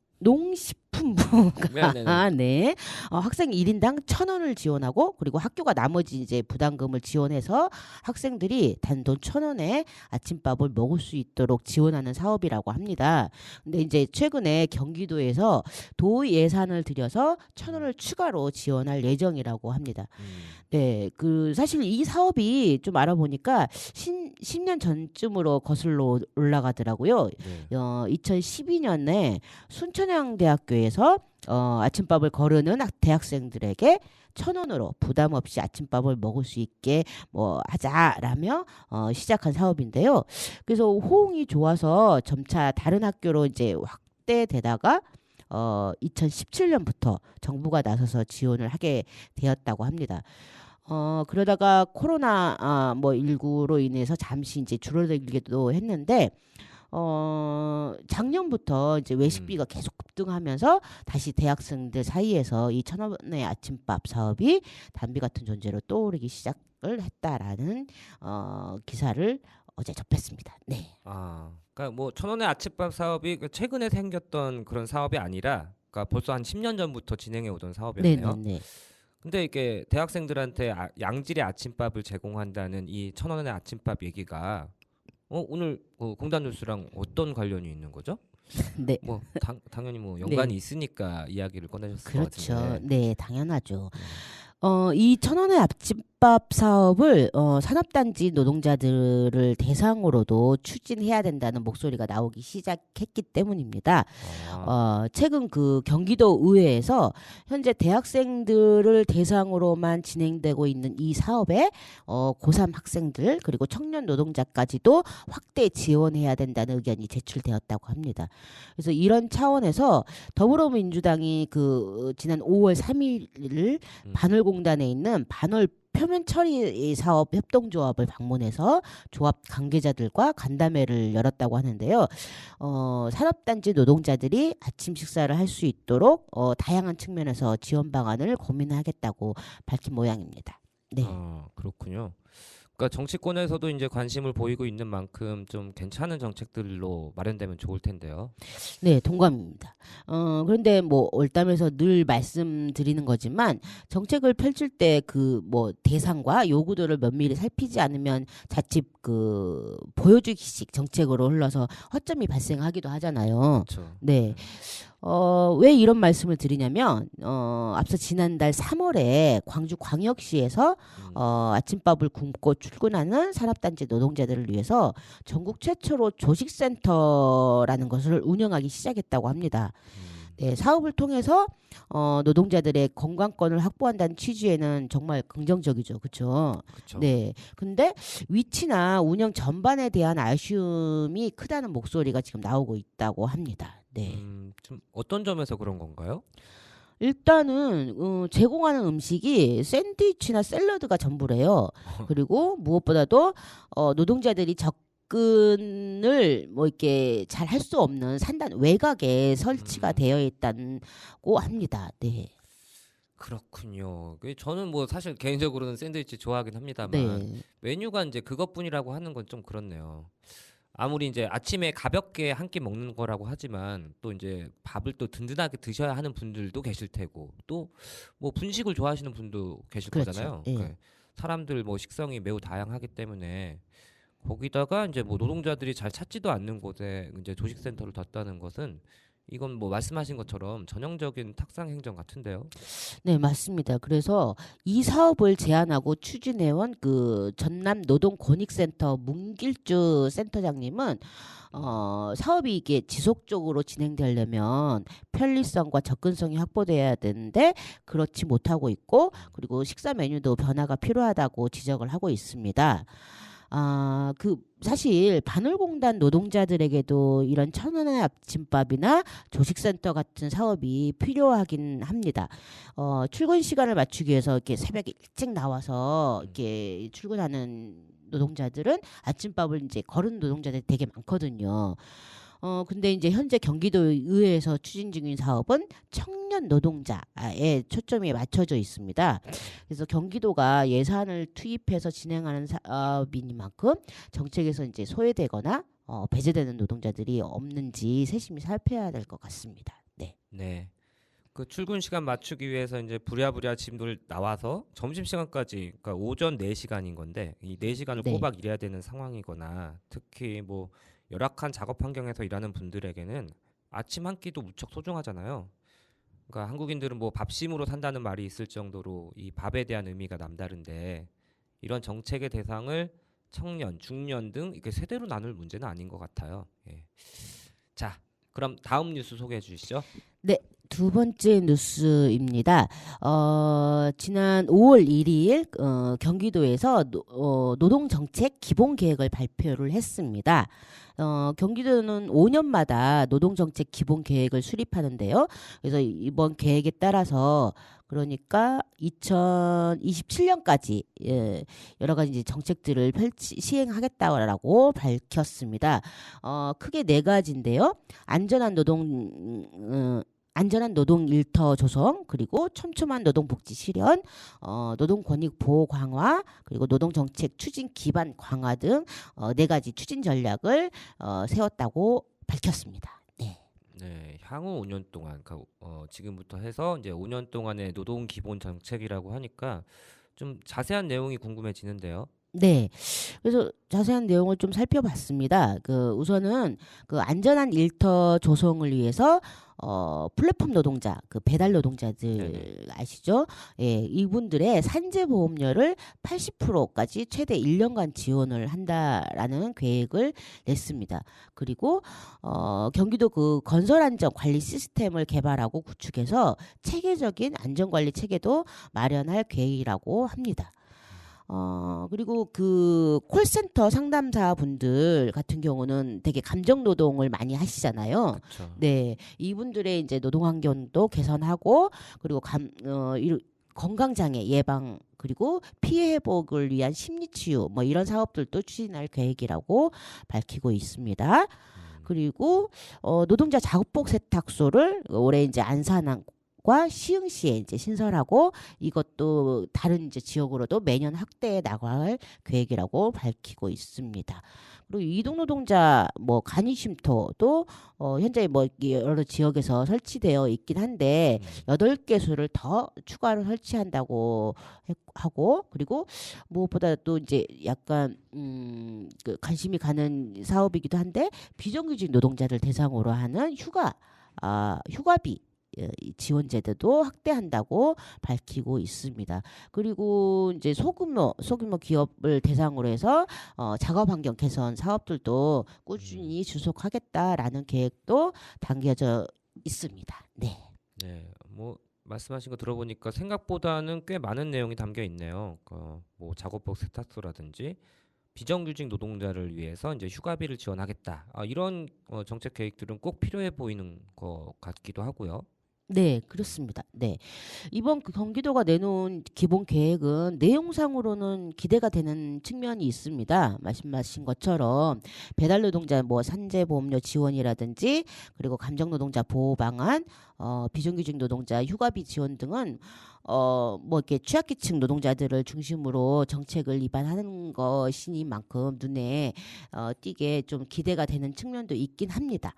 농식품부가 네네네. 네. 학생 1인당 1,000원을 지원하고 그리고 학교가 나머지 이제 부담금을 지원해서 학생들이 단돈 1,000원에 아침밥을 먹을 수 있도록 지원하는 사업이라고 합니다. 근데 이제 최근에 경기도에서 도 예산을 들여서 1,000원을 추가로 지원할 예정이라고 합니다. 네, 그 사실 이 사업이 좀 알아보니까 10년 전쯤으로 거슬러 올라가더라고요. 네. 2012년에 순천향대학교에서 아침밥을 거르는 대학생들에게 1,000원으로 부담 없이 아침밥을 먹을 수 있게 뭐 하자라며 시작한 사업인데요. 그래서 호응이 좋아서 점차 다른 학교로 이제 확대되다가 2017년부터 정부가 나서서 지원을 하게 되었다고 합니다. 그러다가 코로나 19로 인해서 잠시 이제 줄어들기도 했는데 작년부터 이제 외식비가 계속 급등하면서 다시 대학생들 사이에서 이 1,000원의 아침밥 사업이 단비 같은 존재로 떠오르기 시작을 했다라는 기사를 어제 접했습니다. 네. 아, 그러니까 뭐 1,000원의 아침밥 사업이 최근에 생겼던 그런 사업이 아니라, 그러니까 벌써 한 10년 전부터 진행해 오던 사업이었네요. 네. 근데 이게 대학생들한테 양질의 아침밥을 제공한다는 이 1,000원의 아침밥 얘기가 오늘 공단 뉴스랑 어떤 관련이 있는 거죠? 네. 뭐 당연히 뭐 연관이 있으니까 이야기를 꺼내셨을 것 그렇죠. 같은데. 네, 당연하죠. 이 1,000원의 아침밥 사업을 산업단지 노동자들을 대상으로도 추진해야 된다는 목소리가 나오기 시작했기 때문입니다. 최근 그 경기도 의회에서 현재 대학생들을 대상으로만 진행되고 있는 이 사업에 고3 학생들 그리고 청년 노동자까지도 확대 지원해야 된다는 의견이 제출되었다고 합니다. 그래서 이런 차원에서 더불어민주당이 그 지난 5월 3일을 반월공단에 있는 반월 표면 처리 사업 협동조합을 방문해서 조합 관계자들과 간담회를 열었다고 하는데요. 산업단지 노동자들이 아침 식사를 할 수 있도록 다양한 측면에서 지원 방안을 고민하겠다고 밝힌 모양입니다. 네. 그렇군요. 그러니까 정치권에서도 이제 관심을 보이고 있는 만큼 좀 괜찮은 정책들로 마련되면 좋을 텐데요. 네, 동감입니다. 그런데 뭐 월담에서 늘 말씀드리는 거지만 정책을 펼칠 때 그 뭐 대상과 요구들을 면밀히 살피지 않으면 자칫 그 보여주기식 정책으로 흘러서 허점이 발생하기도 하잖아요. 그렇죠. 네. 왜 이런 말씀을 드리냐면 앞서 지난달 3월에 광주광역시에서 아침밥을 굶고 출근하는 산업단지 노동자들을 위해서 전국 최초로 조식센터라는 것을 운영하기 시작했다고 합니다. 네, 사업을 통해서 노동자들의 건강권을 확보한다는 취지에는 정말 긍정적이죠, 그렇죠? 그렇죠. 네, 근데 위치나 운영 전반에 대한 아쉬움이 크다는 목소리가 지금 나오고 있다고 합니다. 네. 좀 어떤 점에서 그런 건가요? 일단은 제공하는 음식이 샌드위치나 샐러드가 전부래요. 그리고 무엇보다도 노동자들이 접근을 뭐 이렇게 잘 할 수 없는 산단 외곽에 설치가 되어 있다고 합니다. 네. 그렇군요. 저는 뭐 사실 개인적으로는 샌드위치 좋아하긴 합니다만 네. 메뉴가 이제 그것뿐이라고 하는 건 좀 그렇네요. 아무리 이제 아침에 가볍게 한 끼 먹는 거라고 하지만 또 이제 밥을 또 든든하게 드셔야 하는 분들도 계실 테고 또 뭐 분식을 좋아하시는 분도 계실 그렇죠. 거잖아요. 예. 그 사람들 뭐 식성이 매우 다양하기 때문에 거기다가 이제 뭐 노동자들이 잘 찾지도 않는 곳에 이제 조식센터를 뒀다는 것은 이건 뭐 말씀하신 것처럼 전형적인 탁상 행정 같은데요. 네, 맞습니다. 그래서 이 사업을 제안하고 추진해온 그 전남 노동권익센터 문길주 센터장님은 사업이 이게 지속적으로 진행되려면 편리성과 접근성이 확보돼야 되는데 그렇지 못하고 있고 그리고 식사 메뉴도 변화가 필요하다고 지적을 하고 있습니다. 그 사실 바늘공단 노동자들에게도 이런 천원의 아침밥이나 조식센터 같은 사업이 필요하긴 합니다. 출근 시간을 맞추기 위해서 이렇게 새벽에 일찍 나와서 이렇게 출근하는 노동자들은 아침밥을 이제 거른 노동자들이 되게 많거든요. 근데 이제 현재 경기도의회에서 추진 중인 사업은 청년 노동자에 초점이 맞춰져 있습니다. 그래서 경기도가 예산을 투입해서 진행하는 사업이니만큼 정책에서 이제 소외되거나 배제되는 노동자들이 없는지 세심히 살펴야 될 것 같습니다. 네. 네. 그 출근 시간 맞추기 위해서 이제 부랴부랴 짐들 나와서 점심 시간까지 그러니까 오전 4시간인 건데 이 4시간을 네. 꼬박 일해야 되는 상황이거나 특히 뭐 열악한 작업 환경에서 일하는 분들에게는 아침 한 끼도 무척 소중하잖아요. 그러니까 한국인들은 뭐 밥심으로 산다는 말이 있을 정도로 이 밥에 대한 의미가 남다른데 이런 정책의 대상을 청년, 중년 등 이렇게 세대로 나눌 문제는 아닌 것 같아요. 예. 자, 그럼 다음 뉴스 소개해 주시죠. 네, 두 번째 뉴스입니다. 지난 5월 1일 경기도에서 노동정책 기본계획을 발표를 했습니다. 경기도는 5년마다 노동정책 기본계획을 수립하는데요. 그래서 이번 계획에 따라서 그러니까 2027년까지 여러 가지 이제 정책들을 시행하겠다라고 밝혔습니다. 크게 네 가지인데요. 안전한 노동 일터 조성, 그리고 촘촘한 노동 복지 실현, 노동 권익 보호 강화, 그리고 노동 정책 추진 기반 강화 등 네 가지 추진 전략을 세웠다고 밝혔습니다. 네. 네, 향후 5년 동안, 그러니까 지금부터 해서 이제 5년 동안의 노동 기본 정책이라고 하니까 좀 자세한 내용이 궁금해지는데요. 네. 그래서 자세한 내용을 좀 살펴봤습니다. 우선은 안전한 일터 조성을 위해서 플랫폼 노동자, 배달 노동자들 네네. 아시죠? 예, 이분들의 산재 보험료를 80%까지 최대 1년간 지원을 한다라는 계획을 냈습니다. 그리고 경기도 건설 안전 관리 시스템을 개발하고 구축해서 체계적인 안전 관리 체계도 마련할 계획이라고 합니다. 그리고 콜센터 상담사 분들 같은 경우는 되게 감정 노동을 많이 하시잖아요. 그렇죠. 네, 이분들의 이제 노동 환경도 개선하고 그리고 건강 장애 예방 그리고 피해 회복을 위한 심리 치유 뭐 이런 사업들도 추진할 계획이라고 밝히고 있습니다. 그리고 노동자 작업복 세탁소를 올해 이제 안산과 시흥시에 이제 신설하고 이것도 다른 이제 지역으로도 매년 확대해 나갈 계획이라고 밝히고 있습니다. 그리고 이동 노동자 뭐 간이 쉼터도 현재 뭐 여러 지역에서 설치되어 있긴 한데 8개소를 더 추가로 설치한다고 하고 그리고 무엇보다 또 이제 약간 관심이 가는 사업이기도 한데 비정규직 노동자를 대상으로 하는 휴가비 지원 제도도 확대한다고 밝히고 있습니다. 그리고 이제 소규모 기업을 대상으로 해서 작업 환경 개선 사업들도 꾸준히 주속하겠다라는 계획도 담겨져 있습니다. 네. 네, 뭐 말씀하신 거 들어보니까 생각보다는 꽤 많은 내용이 담겨 있네요. 뭐 작업복 세탁소라든지 비정규직 노동자를 위해서 이제 휴가비를 지원하겠다. 이런 정책 계획들은 꼭 필요해 보이는 것 같기도 하고요. 네, 그렇습니다. 네. 이번 그 경기도가 내놓은 기본 계획은 내용상으로는 기대가 되는 측면이 있습니다. 말씀하신 것처럼 배달 노동자 뭐 산재 보험료 지원이라든지 그리고 감정 노동자 보호 방안, 비정규직 노동자 휴가비 지원 등은 뭐 이렇게 취약계층 노동자들을 중심으로 정책을 입안하는 것이니만큼 눈에 띄게 좀 기대가 되는 측면도 있긴 합니다.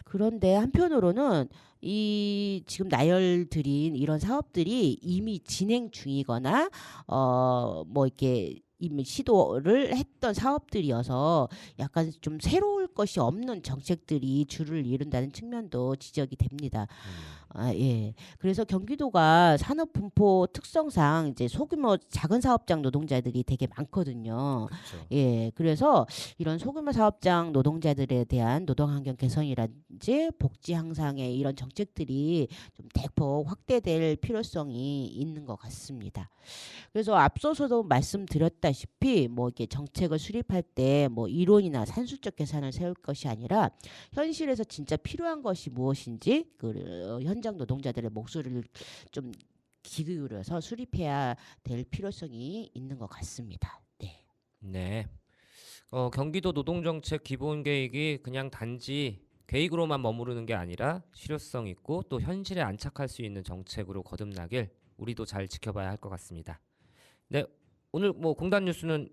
그런데 한편으로는 이 지금 나열드린 이런 사업들이 이미 진행 중이거나 뭐 이렇게 이미 시도를 했던 사업들이어서 약간 좀 새로울 것이 없는 정책들이 주를 이룬다는 측면도 지적이 됩니다. 예. 그래서 경기도가 산업 분포 특성상 이제 소규모 작은 사업장 노동자들이 되게 많거든요. 그렇죠. 예. 그래서 이런 소규모 사업장 노동자들에 대한 노동 환경 개선이라든지 복지 향상의 이런 정책들이 좀 대폭 확대될 필요성이 있는 것 같습니다. 그래서 앞서서도 말씀드렸다시피 뭐 이게 정책을 수립할 때 뭐 이론이나 산술적 계산을 세울 것이 아니라 현실에서 진짜 필요한 것이 무엇인지 그 현장 노동자들의 목소리를 좀 귀 기울여서 수립해야 될 필요성이 있는 것 같습니다. 네. 네. 경기도 노동정책 기본 계획이 그냥 단지 계획으로만 머무르는 게 아니라 실효성 있고 또 현실에 안착할 수 있는 정책으로 거듭나길 우리도 잘 지켜봐야 할 것 같습니다. 네, 오늘 뭐 공단 뉴스는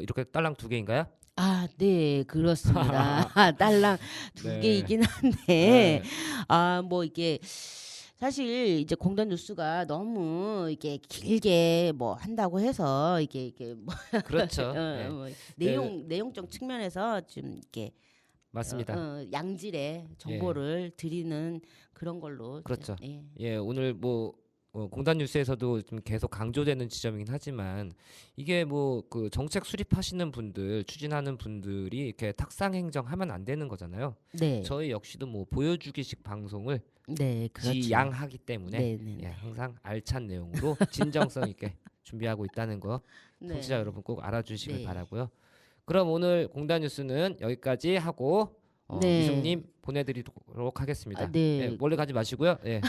이렇게 딸랑 2개인가요? 아, 네, 그렇습니다. 딸랑 두 네. 개이긴 한데, 네. 뭐 이게 사실 이제 공단 뉴스가 너무 이게 길게 뭐 한다고 해서 이게 뭐, 그렇죠. 네. 뭐 네. 내용적 측면에서 좀 이렇게 맞습니다. 양질의 정보를 드리는 그런 걸로. 그렇죠. 예. 예, 오늘 뭐 공단 뉴스에서도 좀 계속 강조되는 지점이긴 하지만 이게 뭐 그 정책 수립하시는 분들, 추진하는 분들이 이렇게 탁상 행정하면 안 되는 거잖아요. 네. 저희 역시도 뭐 보여주기식 방송을 네, 그렇죠. 지양하기 때문에 네, 네, 예, 네. 항상 알찬 내용으로 진정성 있게 준비하고 있다는 거 네. 청취자 여러분 꼭 알아주시길 네. 바라고요. 그럼 오늘 공단 뉴스는 여기까지 하고 네. 미숙님 보내드리도록 하겠습니다. 아, 네. 예, 멀리 가지 마시고요. 예,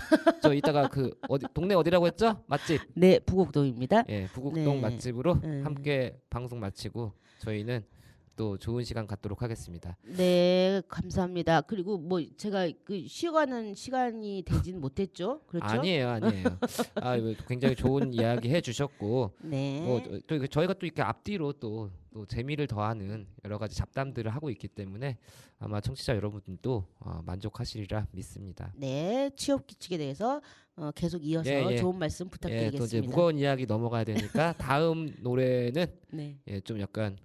저 이따가 그 동네 어디라고 했죠? 맛집. 네, 부곡동입니다. 예, 부곡동 네. 맛집으로 네. 함께 방송 마치고 저희는 또 좋은 시간 갖도록 하겠습니다. 네, 감사합니다. 그리고 뭐 제가 그 쉬어가는 시간이 되진 못했죠, 그렇죠? 아니에요, 아니에요. 이거 굉장히 좋은 이야기 해주셨고, 네. 또 저희가 또 이렇게 앞뒤로 또 재미를 더하는 여러 가지 잡담들을 하고 있기 때문에 아마 청취자 여러분도 만족하시리라 믿습니다. 네, 취업 규칙에 대해서 계속 이어서 예. 좋은 말씀 예, 부탁드리겠습니다. 또 이제 무거운 이야기 넘어가야 되니까 다음 노래는 네. 예, 좀 약간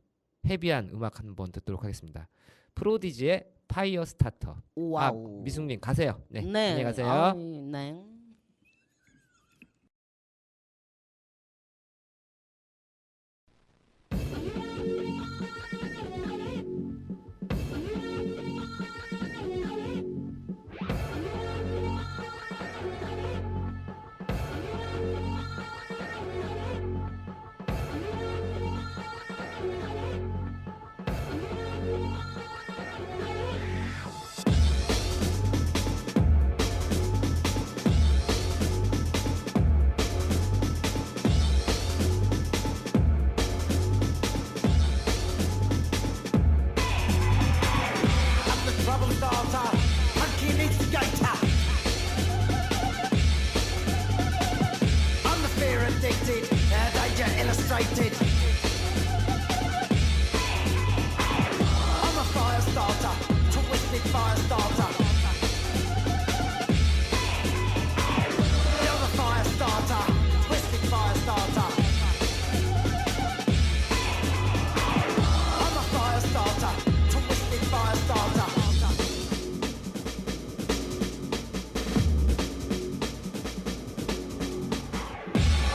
헤비한 음악 한번 듣도록 하겠습니다. 프로디지의 파이어 스타터. 와우. 미숙님 가세요. 네, 네. 안녕히 가세요. 네. I'm the trouble starter. Punky instigator. I'm the fear addicted. Danger illustrated. I'm a fire starter. Twisted fire starter. You're the fire starter. Twisted fire starter. I'm a fire starter. Twisted fire starter.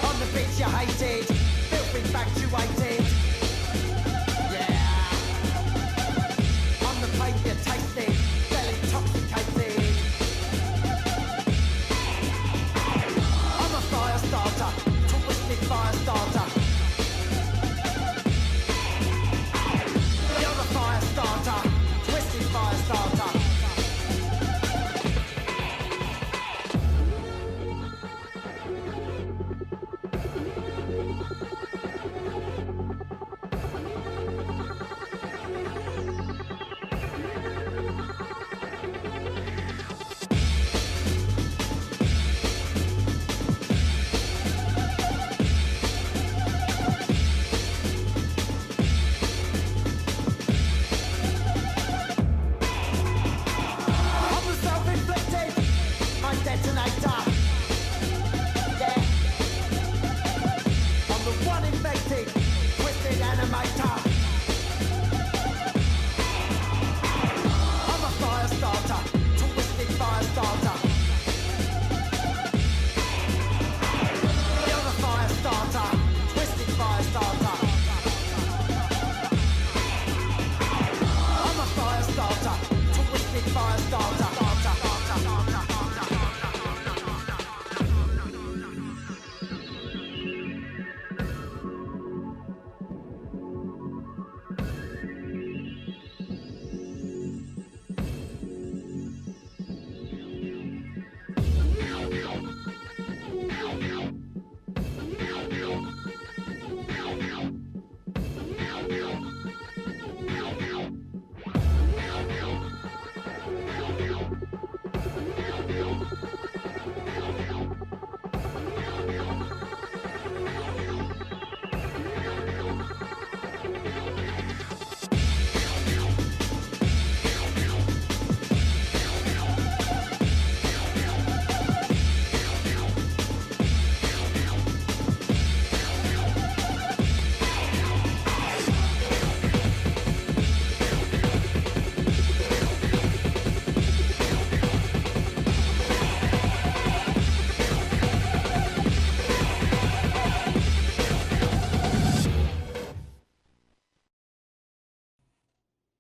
I'm the bitch you hated, filthy infatuated. twisted, twisted animator. I'm a fire starter, twisted fire starter. You're the fire starter, twisted fire starter. I'm a fire starter, twisted fire starter.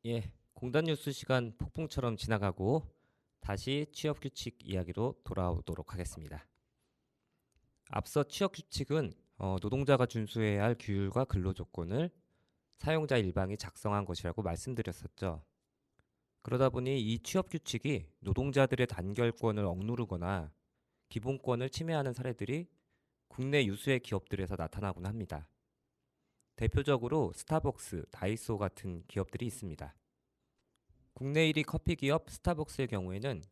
예, 공단 뉴스 시간 폭풍처럼 지나가고 다시 취업 규칙 이야기로 돌아오도록 하겠습니다. 앞서 취업 규칙은 노동자가 준수해야 할 규율과 근로 조건을 사용자 일방이 작성한 것이라고 말씀드렸었죠. 그러다 보니 이 취업 규칙이 노동자들의 단결권을 억누르거나 기본권을 침해하는 사례들이 국내 유수의 기업들에서 나타나곤 합니다. 대표적으로 스타벅스, 다이소 같은 기업들이 있습니다. 국내 1위 커피 기업 스타벅스의 경우에는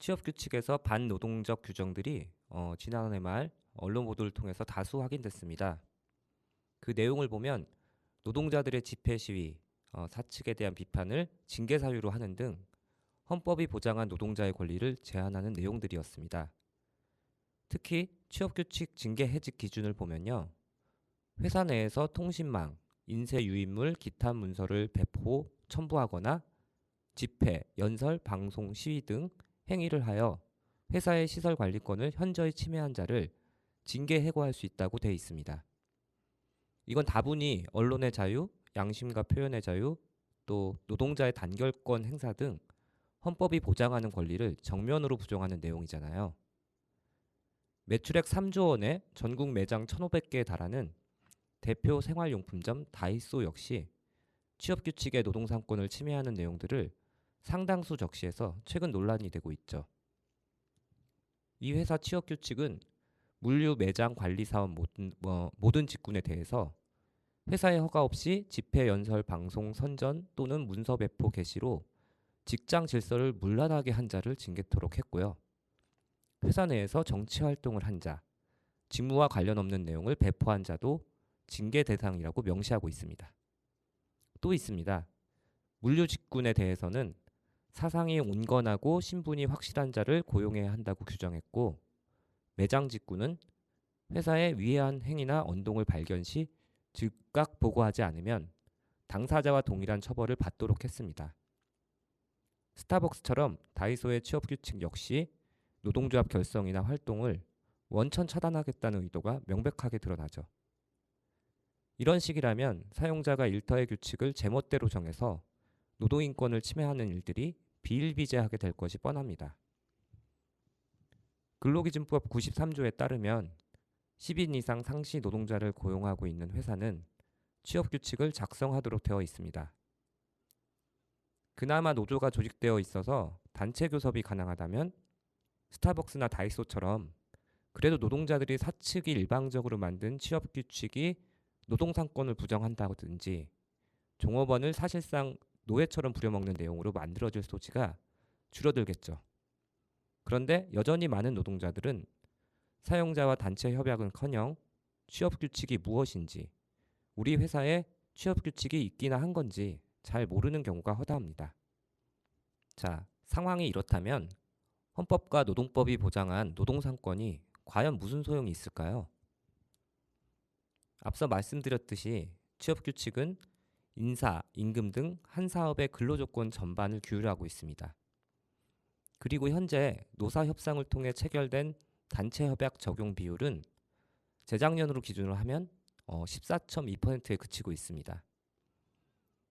취업 규칙에서 반노동적 규정들이 지난해 말 언론 보도를 통해서 다수 확인됐습니다. 그 내용을 보면 노동자들의 집회 시위, 사측에 대한 비판을 징계 사유로 하는 등 헌법이 보장한 노동자의 권리를 제한하는 내용들이었습니다. 특히 취업 규칙 징계 해직 기준을 보면요. 회사 내에서 통신망, 인쇄 유인물, 기타 문서를 배포, 첨부하거나 집회, 연설, 방송, 시위 등 행위를 하여 회사의 시설 관리권을 현저히 침해한 자를 징계 해고할 수 있다고 되어 있습니다. 이건 다분히 언론의 자유, 양심과 표현의 자유, 또 노동자의 단결권 행사 등 헌법이 보장하는 권리를 정면으로 부정하는 내용이잖아요. 매출액 3조 원에 전국 매장 1,500개에 달하는 대표 생활용품점 다이소 역시 취업규칙의 노동상권을 침해하는 내용들을 상당수 적시해서 최근 논란이 되고 있죠. 이 회사 취업규칙은 물류 매장 관리 사업 모든 직군에 대해서 회사의 허가 없이 집회, 연설, 방송, 선전 또는 문서 배포 개시로 직장 질서를 문란하게 한 자를 징계토록 했고요. 회사 내에서 정치 활동을 한 자, 직무와 관련 없는 내용을 배포한 자도 징계 대상이라고 명시하고 있습니다. 또 있습니다. 물류 직군에 대해서는 사상이 온건하고 신분이 확실한 자를 고용해야 한다고 규정했고, 매장 직군은 회사의 위해한 행위나 언동을 발견 시 즉각 보고하지 않으면 당사자와 동일한 처벌을 받도록 했습니다. 스타벅스처럼 다이소의 취업규칙 역시 노동조합 결성이나 활동을 원천 차단하겠다는 의도가 명백하게 드러나죠. 이런 식이라면 사용자가 일터의 규칙을 제멋대로 정해서 노동인권을 침해하는 일들이 비일비재하게 될 것이 뻔합니다. 근로기준법 93조에 따르면 10인 이상 상시 노동자를 고용하고 있는 회사는 취업규칙을 작성하도록 되어 있습니다. 그나마 노조가 조직되어 있어서 단체 교섭이 가능하다면 스타벅스나 다이소처럼 그래도 노동자들이 사측이 일방적으로 만든 취업규칙이 노동상권을 부정한다든지 종업원을 사실상 노예처럼 부려먹는 내용으로 만들어질 소지가 줄어들겠죠. 그런데 여전히 많은 노동자들은 사용자와 단체 협약은커녕 취업규칙이 무엇인지, 우리 회사에 취업규칙이 있기나 한 건지 잘 모르는 경우가 허다합니다. 자, 상황이 이렇다면 헌법과 노동법이 보장한 노동상권이 과연 무슨 소용이 있을까요? 앞서 말씀드렸듯이 취업 규칙은 인사, 임금 등 한 사업의 근로조건 전반을 규율하고 있습니다. 그리고 현재 노사 협상을 통해 체결된 단체 협약 적용 비율은 재작년으로 기준으로 하면 14.2%에 그치고 있습니다.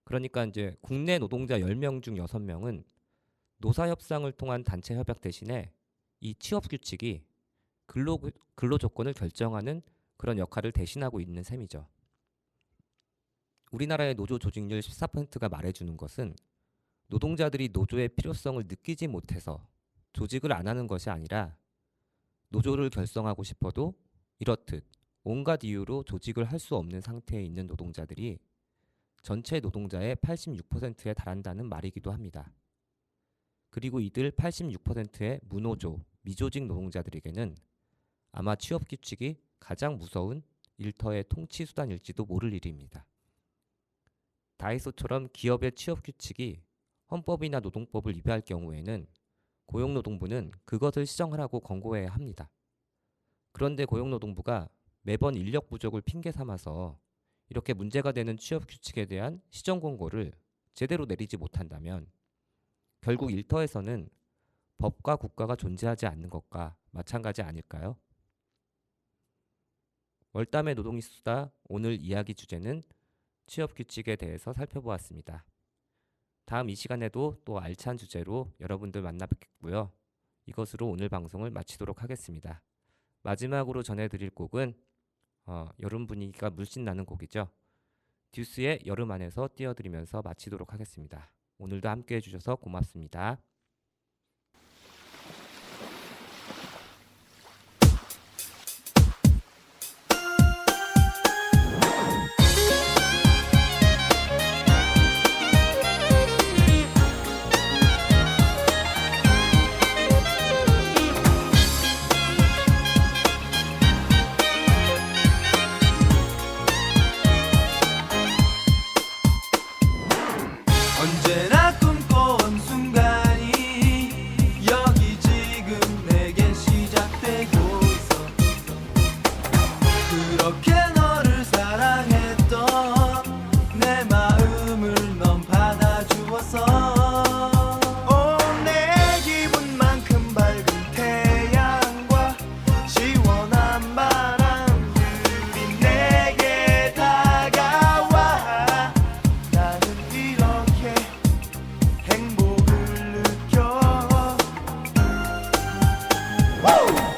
그러니까 이제 국내 노동자 10명 중 6명은 노사 협상을 통한 단체 협약 대신에 이 취업 규칙이 근로 조건을 결정하는 그런 역할을 대신하고 있는 셈이죠. 우리나라의 노조 조직률 14%가 말해주는 것은 노동자들이 노조의 필요성을 느끼지 못해서 조직을 안 하는 것이 아니라 노조를 결성하고 싶어도 이렇듯 온갖 이유로 조직을 할 수 없는 상태에 있는 노동자들이 전체 노동자의 86%에 달한다는 말이기도 합니다. 그리고 이들 86%의 무노조, 미조직 노동자들에게는 아마 취업 규칙이 가장 무서운 일터의 통치 수단일지도 모를 일입니다. 다이소처럼 기업의 취업 규칙이 헌법이나 노동법을 위배할 경우에는 고용노동부는 그것을 시정하라고 권고해야 합니다. 그런데 고용노동부가 매번 인력 부족을 핑계 삼아서 이렇게 문제가 되는 취업 규칙에 대한 시정 권고를 제대로 내리지 못한다면 결국 일터에서는 법과 국가가 존재하지 않는 것과 마찬가지 아닐까요? 월담의 노동이 수다 오늘 이야기 주제는 취업 규칙에 대해서 살펴보았습니다. 다음 이 시간에도 또 알찬 주제로 여러분들 만나 뵙겠고요. 이것으로 오늘 방송을 마치도록 하겠습니다. 마지막으로 전해드릴 곡은 여름 분위기가 물씬 나는 곡이죠. 듀스의 여름 안에서 띄워드리면서 마치도록 하겠습니다. 오늘도 함께 해주셔서 고맙습니다. 언제나 꿈꿔온 순간이 여기 지금 내겐 시작되고 있어. 그렇게 너를 사랑했던 내 마음을 넌 받아주었어. 내 기분만큼 밝은 태양과 시원한 바람들이 내게 다가와. 나는 이렇게 행복을 느껴.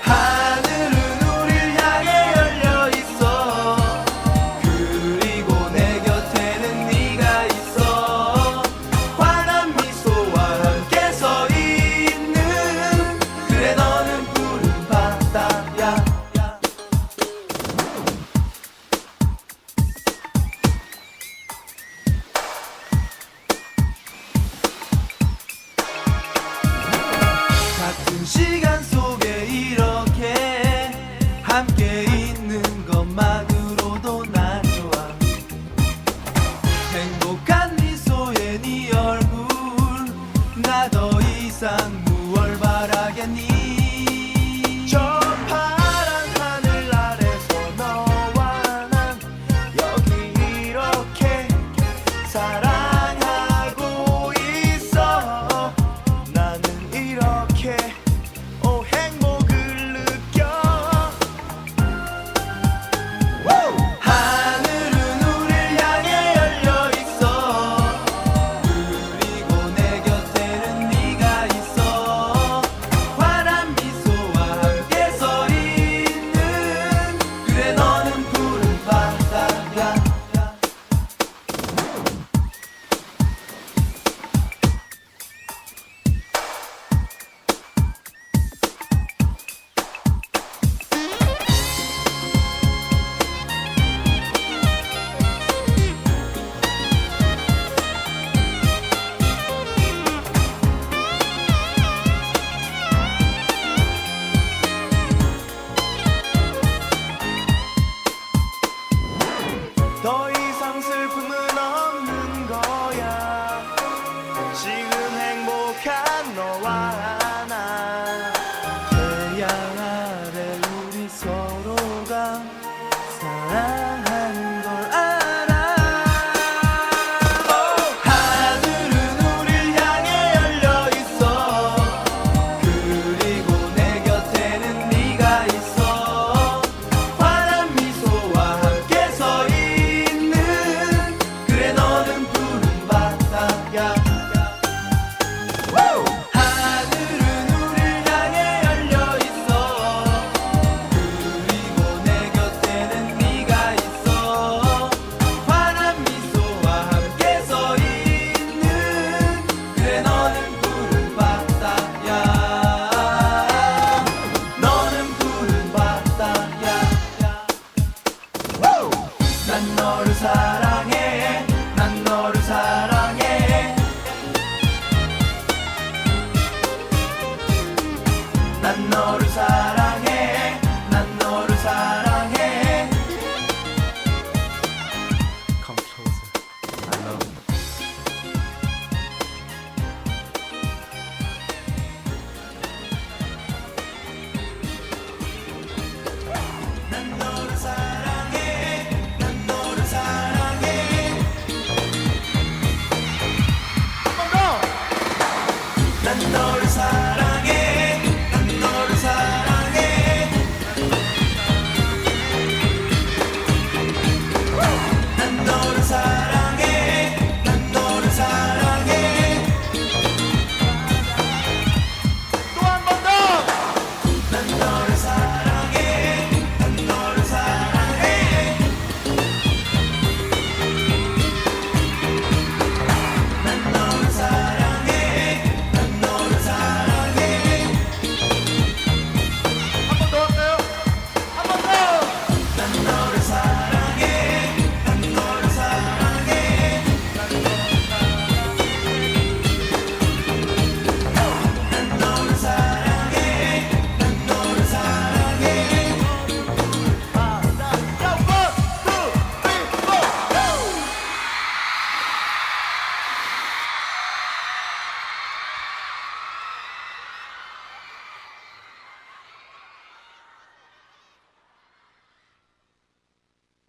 하늘은 우릴 향해 열려 있어. 그리고 내 곁에는 네가 있어. 환한 미소와 함께 서 있는 그래 너는 푸른 바다야. 같은 시간 속에 이렇게 함께 있는 것만으로도 난 좋아. 행복한 미소의 네 얼굴 나 더 이상 무얼 바라겠니. 저 파란 하늘 아래서 너와 난 여기 이렇게 사랑하고 있어. 나는 이렇게 행복을 느껴. 하늘은 우릴 향해 열려 있어. 그리고 내 곁에는 네가 있어. 환한 미소와 함께 서 있는 그래 너는 푸른 바다야. 더 이상 슬픔은 없는 거야. 지금